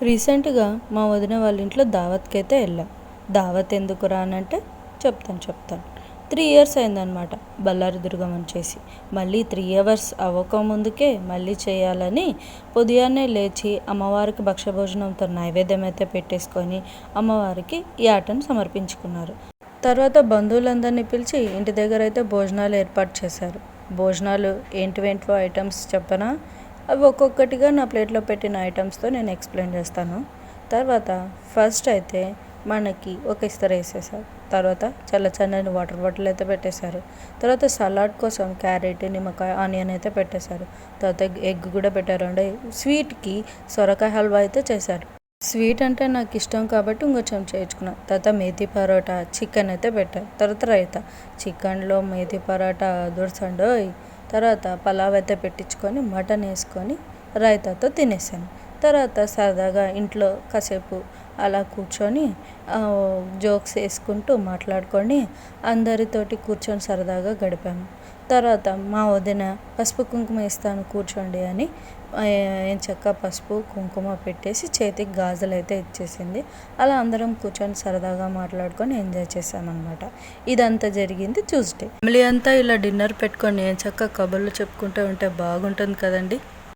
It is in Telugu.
రీసెంట్గా మా వదిన వాళ్ళ ఇంట్లో దావత్కి అయితే వెళ్ళాం. దావత్ ఎందుకు రానంటే చెప్తాను. 3 ఇయర్స్ అయిందనమాట బళ్ళారి దుర్గమ్మని చేసి. మళ్ళీ 3 అవర్స్ అవ్వకముందుకే మళ్ళీ చేయాలని ఉదయాన్నే లేచి అమ్మవారికి భక్షభోజనంతో నైవేద్యం అయితే పెట్టేసుకొని అమ్మవారికి ఈ ఆటను సమర్పించుకున్నారు. తర్వాత బంధువులందరినీ పిలిచి ఇంటి దగ్గర అయితే భోజనాలు ఏర్పాటు చేశారు. భోజనాలు ఏంటివేంటివో ఐటమ్స్ చెప్పనా? అవి ఒక్కొక్కటిగా నా ప్లేట్లో పెట్టిన ఐటమ్స్తో నేను ఎక్స్ప్లెయిన్ చేస్తాను. తర్వాత ఫస్ట్ అయితే మనకి ఒక ఇస్తరు వేసేసారు. తర్వాత చల్లని వాటర్ బాటిల్ అయితే పెట్టేశారు. తర్వాత సలాడ్ కోసం క్యారెట్, నిమ్మకాయ, ఆనియన్ అయితే పెట్టేశారు. తర్వాత ఎగ్ కూడా పెట్టారండి. స్వీట్కి సొరకాయ హల్వా అయితే చేశారు. స్వీట్ అంటే నాకు ఇష్టం కాబట్టి ఇంకొంచెం చేయించుకున్నాను. తర్వాత మేథీ పరోటా, చికెన్ అయితే పెట్టారు. తర్వాత రైతా, చికెన్లో మేథీ పరోటా దొరసండోయ్. తర్వాత పలావ్ అయితే పెట్టించుకొని మటన్ వేసుకొని రైతాతో తినేసాను. తర్వాత సరదాగా ఇంట్లో కాసేపు అలా కూర్చొని జోక్స్ వేసుకుంటూ మాట్లాడుకొని అందరితోటి కూర్చొని సరదాగా గడిపాము. తర్వాత మా వదిన పసుపు కుంకుమ వేస్తాను కూర్చోండి అని ఎంచక్కా పసుపు కుంకుమ పెట్టేసి చేతికి గాజులు అయితే ఇచ్చేసింది. అలా అందరం కూర్చొని సరదాగా మాట్లాడుకొని ఎంజాయ్ చేసామన్నమాట. ఇదంతా జరిగింది ట్యూస్డే. ఫ్యామిలీ అంతా ఇలా డిన్నర్ పెట్టుకొని ఎంచక్కా కబుర్లు చెప్పుకుంటూ ఉంటే బాగుంటుంది కదండి.